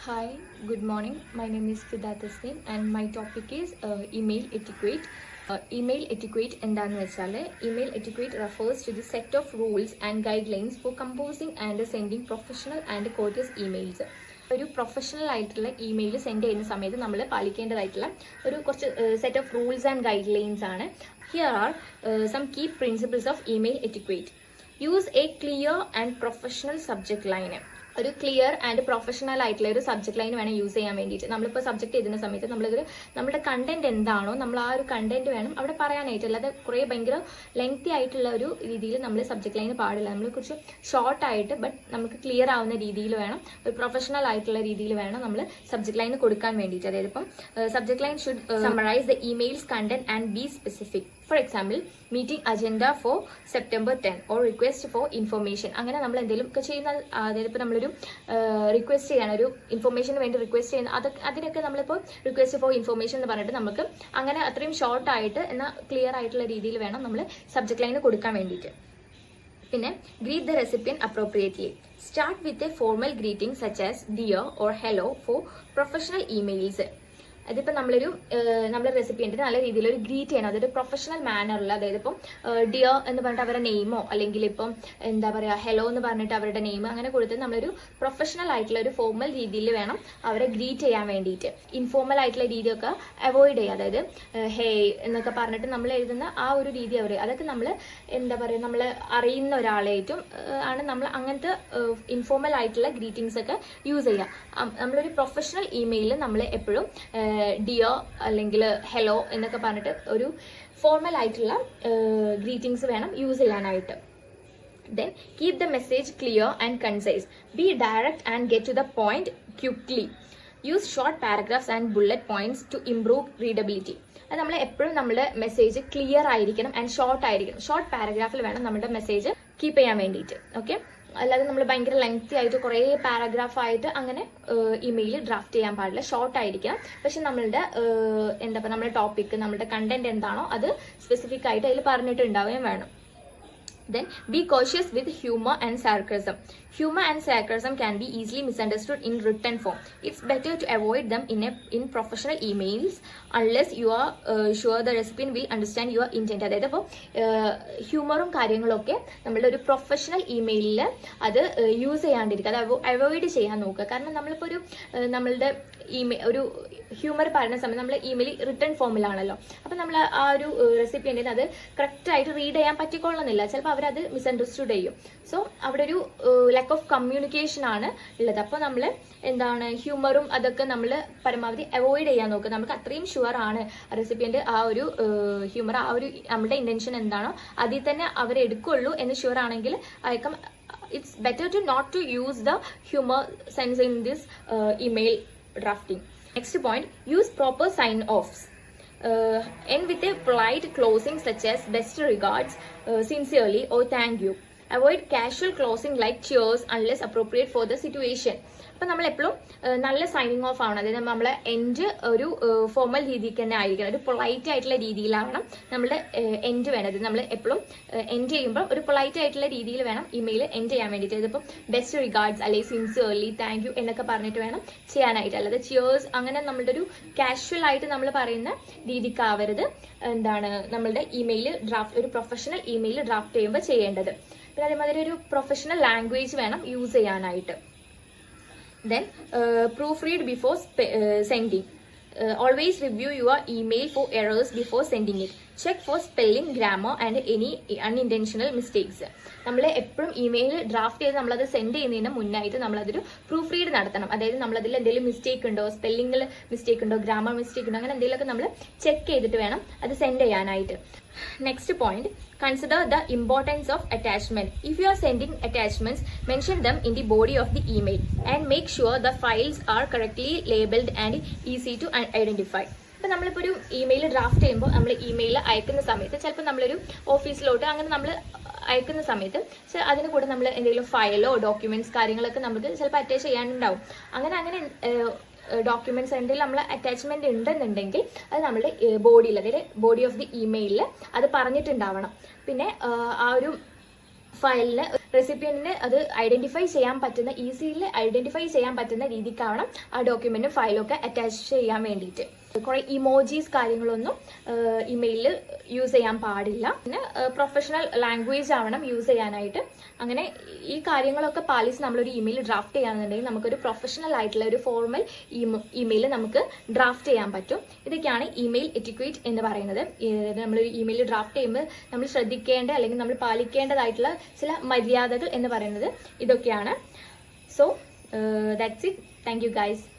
Hi, good morning. My name is Fida Tasneem and my topic is email etiquette. Email etiquette എന്താണെന്ന് വെച്ചാൽ email etiquette refers to the set of rules and guidelines for composing and sending professional and courteous emails. ഒരു professional ആയിട്ടുള്ള email send ചെയ്യുന്ന സമയത്ത് നമ്മൾ പാലിക്കേണ്ടതായിട്ടുള്ള ഒരു കുറച്ച് set of rules and guidelines ആണ്. Here are some key principles of email etiquette. Use a clear and professional subject line. ഒരു ക്ലിയർ ആൻഡ് പ്രൊഫഷണൽ ആയിട്ടുള്ള ഒരു സബ്ജക്ട് ലൈൻ വേണം യൂസ് ചെയ്യാൻ വേണ്ടിയിട്ട്. നമ്മളിപ്പോൾ സബ്ജക്ട് എഴുതുന്ന സമയത്ത് നമ്മുടെ കണ്ടന്റ് എന്താണോ നമ്മൾ ആ ഒരു കണ്ടന്റ് വേണം അവിടെ പറയാനായിട്ട്. അല്ലാതെ കുറേ ഭയങ്കര ലെങ്തി ആയിട്ടുള്ള ഒരു രീതിയിൽ നമ്മൾ സബ്ജക്ട് ലൈൻ പാടില്ല. നമ്മൾ കുറച്ച് ഷോർട്ട് ആയിട്ട് ബട്ട് നമുക്ക് ക്ലിയർ ആവുന്ന രീതിയിൽ വേണം, ഒരു പ്രൊഫഷണൽ ആയിട്ടുള്ള രീതിയിൽ വേണം നമ്മൾ സബ്ജക്ട് ലൈൻ കൊടുക്കാൻ വേണ്ടിയിട്ട്. അതായത് ഇപ്പം subject line should summarise the emails content and B specific. For example, meeting agenda for September 10 or request for information. അങ്ങനെ നമ്മൾ എന്തെങ്കിലും ഒക്കെ ചെയ്യുന്ന, അതായത് ഇപ്പോൾ നമ്മളൊരു റിക്വസ്റ്റ് ചെയ്യാൻ, ഒരു ഇൻഫർമേഷന് വേണ്ടി റിക്വസ്റ്റ് ചെയ്യുന്ന അതിനൊക്കെ നമ്മളിപ്പോൾ റിക്വസ്റ്റ് ഫോർ ഇൻഫർമേഷൻ എന്ന് പറഞ്ഞിട്ട് നമുക്ക് അങ്ങനെ അത്രയും ഷോർട്ട് ആയിട്ട് എന്നാൽ ക്ലിയർ ആയിട്ടുള്ള രീതിയിൽ വേണം നമ്മൾ സബ്ജക്ട് ലൈന് കൊടുക്കാൻ വേണ്ടിയിട്ട്. പിന്നെ greet the recipient appropriately. Start with a formal greeting such as dear or hello for professional emails. അതിപ്പോൾ നമ്മുടെ റെസിപ്പിയൻറ്റിന് നല്ല രീതിയിൽ ഒരു ഗ്രീറ്റ് ചെയ്യണം, അതൊരു പ്രൊഫഷണൽ മാനറിൽ. അതായത് ഇപ്പം ഡിയർ എന്ന് പറഞ്ഞിട്ട് അവരുടെ നെയിമോ അല്ലെങ്കിൽ ഇപ്പം എന്താ പറയുക ഹലോ എന്ന് പറഞ്ഞിട്ട് അവരുടെ നെയിം അങ്ങനെ കൊടുത്ത് നമ്മളൊരു പ്രൊഫഷണൽ ആയിട്ടുള്ള ഒരു ഫോർമൽ രീതിയിൽ വേണം അവരെ ഗ്രീറ്റ് ചെയ്യാൻ വേണ്ടിയിട്ട്. ഇൻഫോർമൽ ആയിട്ടുള്ള രീതിയൊക്കെ അവോയ്ഡ് ചെയ്യുക. അതായത് ഹേയ് എന്നൊക്കെ പറഞ്ഞിട്ട് നമ്മൾ എഴുതുന്ന ആ ഒരു രീതി അതൊക്കെ നമ്മൾ എന്താ പറയുക, നമ്മൾ അറിയുന്ന ഒരാളായിട്ടും ആണ് നമ്മൾ അങ്ങനത്തെ ഇൻഫോർമൽ ആയിട്ടുള്ള ഗ്രീറ്റിംഗ്സ് ഒക്കെ യൂസ് ചെയ്യുക. നമ്മളൊരു പ്രൊഫഷണൽ ഇമെയിൽ നമ്മൾ എപ്പോഴും ഡിയർ അല്ലെങ്കിൽ ഹലോ എന്നൊക്കെ പറഞ്ഞിട്ട് ഒരു ഫോർമൽ ആയിട്ടുള്ള ഗ്രീറ്റിംഗ്സ് വേണം യൂസ് ചെയ്യാനായിട്ട്. Then keep the message clear and concise. Be direct and get to the point quickly. Use short paragraphs and bullet points to improve readability. അത് നമ്മൾ എപ്പോഴും നമ്മുടെ മെസ്സേജ് ക്ലിയർ ആയിരിക്കണം ആൻഡ് ഷോർട്ട് ആയിരിക്കണം. Short പാരഗ്രാഫിൽ വേണം നമ്മുടെ മെസ്സേജ് കീപ്പ് ചെയ്യാൻ വേണ്ടിയിട്ട്. ഓക്കെ, അല്ലാതെ നമ്മൾ ഭയങ്കര ലെങ്തി ആയിട്ട് കുറേ പാരഗ്രാഫ് ആയിട്ട് അങ്ങനെ ഇമെയിൽ ഡ്രാഫ്റ്റ് ചെയ്യാൻ പാടില്ല. ഷോർട്ട് ആയിരിക്കണം. പക്ഷെ നമ്മളുടെ എന്താ പറയുക, നമ്മുടെ ടോപ്പിക്, നമ്മുടെ കണ്ടന്റ് എന്താണോ അത് സ്പെസിഫിക് ആയിട്ട് അതിൽ പറഞ്ഞിട്ടുണ്ടാവുകയും വേണം. Then be cautious with humor and sarcasm. Humor and sarcasm can be easily misunderstood in written form. It's better to avoid them in professional emails unless you are sure the recipient will understand your intent. അതായത് ഇപ്പോൾ ഹ്യൂമറും കാര്യങ്ങളൊക്കെ നമ്മളുടെ ഒരു professional ഇമെയിലിൽ അത് use ചെയ്യാണ്ടിരിക്കുക, അത് avoid ചെയ്യാൻ നോക്കുക. കാരണം നമ്മളിപ്പോൾ നമ്മളുടെ ഒരു ഹ്യൂമർ പറയുന്ന സമയത്ത് നമ്മൾ ഇമെയിൽ റിട്ടേൺ ഫോമിലാണല്ലോ. അപ്പം നമ്മൾ ആ ഒരു റെസിപ്പിയൻറ്റിന് അത് കറക്റ്റായിട്ട് റീഡ് ചെയ്യാൻ പറ്റിക്കൊള്ളുന്നില്ല. ചിലപ്പോൾ അവരത് മിസ്അണ്ടർസ്റ്റുഡ് ചെയ്യും. സോ അവിടെ ഒരു ലാക്ക് ഓഫ് കമ്മ്യൂണിക്കേഷൻ ആണ് ഉള്ളത്. അപ്പോൾ നമ്മൾ എന്താണ് ഹ്യൂമറും അതൊക്കെ നമ്മൾ പരമാവധി അവോയ്ഡ് ചെയ്യാൻ നോക്കുക. നമുക്ക് അത്രയും ഷുവർ ആണ് റെസിപ്പിയൻറ്റ് ആ ഒരു ഹ്യൂമർ, ആ ഒരു നമ്മുടെ ഇൻറ്റൻഷൻ എന്താണോ അതിൽ തന്നെ അവരെടുക്കുള്ളൂ എന്ന് ഷുവർ ആണെങ്കിൽ അയക്കാം. It's better to not to use the humour sense in this email drafting. Next point, use proper sign-offs. End with a polite closing such as best regards, sincerely or thank you. Avoid casual closing like cheers unless appropriate for the situation. അപ്പം നമ്മളെപ്പോഴും നല്ല signing off ആവണം. അതായത് നമ്മളെ end ഒരു formal രീതിക്ക് തന്നെ ആയിരിക്കണം, ഒരു പൊളൈറ്റ് ആയിട്ടുള്ള രീതിയിലാവണം നമ്മളുടെ എൻഡ് വേണ്ടത്. നമ്മൾ എപ്പോഴും എൻഡ് ചെയ്യുമ്പോൾ ഒരു പൊളൈറ്റ് ആയിട്ടുള്ള രീതിയിൽ വേണം ഇമെയിൽ എൻഡ് ചെയ്യാൻ വേണ്ടിയിട്ട്. ഇതിപ്പോൾ ബെസ്റ്റ് റിഗാർഡ്സ് അല്ലെങ്കിൽ സിൻസിയർലി താങ്ക് യു എന്നൊക്കെ പറഞ്ഞിട്ട് വേണം ചെയ്യാനായിട്ട്. അല്ലാതെ ചിയേഴ്സ് അങ്ങനെ നമ്മളുടെ ഒരു കാഷ്വൽ ആയിട്ട് നമ്മൾ പറയുന്ന രീതിക്കാവരുത് എന്താണ് നമ്മളുടെ ഇമെയിൽ ഡ്രാഫ്റ്റ്, ഒരു പ്രൊഫഷണൽ ഇമെയിൽ ഡ്രാഫ്റ്റ് ചെയ്യുമ്പോൾ ചെയ്യേണ്ടത്. പിന്നെ അതേമാതിരി ഒരു പ്രൊഫഷണൽ ലാംഗ്വേജ് വേണം യൂസ് ചെയ്യാനായിട്ട്. Then proofread before sending. Always review your email for errors before sending it. Check for spelling, grammar and any unintentional mistakes. നമ്മൾ എപ്പോഴും ഇമെയിൽ ഡ്രാഫ്റ്റ് ചെയ്ത് നമ്മളത് സെൻഡ് ചെയ്യുന്നതിന് മുന്നായിട്ട് നമ്മളതൊരു പ്രൂഫ് റീഡ് നടത്തണം. അതായത് നമ്മളതിൽ എന്തെങ്കിലും മിസ്റ്റേക്ക് ഉണ്ടോ, സ്പെല്ലിങ്ങിൽ മിസ്റ്റേക്ക് ഉണ്ടോ, ഗ്രാമർ മിസ്റ്റേക്ക് ഉണ്ടോ, അങ്ങനെ എന്തെങ്കിലുമൊക്കെ നമ്മൾ ചെക്ക് ചെയ്തിട്ട് വേണം അത് സെൻഡ് ചെയ്യാനായിട്ട്. Next point, consider the importance of attachment. If you are sending attachments, mention them in the body of the email and make sure the files are correctly labeled and easy to identify. ഇപ്പം നമ്മളിപ്പോൾ ഒരു email draft ചെയ്യുമ്പോൾ നമ്മൾ email അയക്കുന്ന സമയത്ത് ചിലപ്പോൾ നമ്മളൊരു ഓഫീസിലോട്ട് അങ്ങനെ നമ്മൾ അയക്കുന്ന സമയത്ത് അതിന് കൂടെ നമ്മൾ എന്തെങ്കിലും ഫയലോ ഡോക്യുമെന്റ്സ് കാര്യങ്ങളൊക്കെ നമുക്ക് ചിലപ്പോൾ അറ്റാച്ച് ചെയ്യാനുണ്ടാവും. അങ്ങനെ ഡോക്യുമെന്റ്സ് എന്തെങ്കിലും നമ്മൾ അറ്റാച്ച്മെന്റ് ഉണ്ടെന്നുണ്ടെങ്കിൽ അത് നമ്മുടെ ബോഡിയിൽ, അതായത് ബോഡി ഓഫ് ദി ഇമെയിലിൽ അത് പറഞ്ഞിട്ടുണ്ടാവണം. പിന്നെ ആ ഒരു ഫയലിന് റെസിപ്പിയന്റിന് അത് ഐഡന്റിഫൈ ചെയ്യാൻ പറ്റുന്ന രീതിക്കാവണം ആ ഡോക്യുമെന്റും ഫയലും ഒക്കെ അറ്റാച്ച് ചെയ്യാൻ വേണ്ടിയിട്ട്. കുറെ ഇമോജീസ് കാര്യങ്ങളൊന്നും ഇമെയിലിൽ യൂസ് ചെയ്യാൻ പാടില്ല. പിന്നെ പ്രൊഫഷണൽ ലാംഗ്വേജ് ആവണം യൂസ് ചെയ്യാനായിട്ട്. അങ്ങനെ ഈ കാര്യങ്ങളൊക്കെ പാലിച്ച് നമ്മളൊരു ഇമെയിൽ ഡ്രാഫ്റ്റ് ചെയ്യാന്നുണ്ടെങ്കിൽ നമുക്കൊരു പ്രൊഫഷണൽ ആയിട്ടുള്ള ഒരു ഫോർമൽ ഇമെയിൽ നമുക്ക് ഡ്രാഫ്റ്റ് ചെയ്യാൻ പറ്റും. ഇതൊക്കെയാണ് ഇമെയിൽ എറ്റിക്വേറ്റ് എന്ന് പറയുന്നത്. നമ്മളൊരു ഇമെയിൽ ഡ്രാഫ്റ്റ് ചെയ്യുമ്പോൾ നമ്മൾ ശ്രദ്ധിക്കേണ്ട അല്ലെങ്കിൽ നമ്മൾ പാലിക്കേണ്ടതായിട്ടുള്ള ചില മര്യാദകൾ എന്ന് പറയുന്നത് ഇതൊക്കെയാണ്. So that's it. Thank you guys.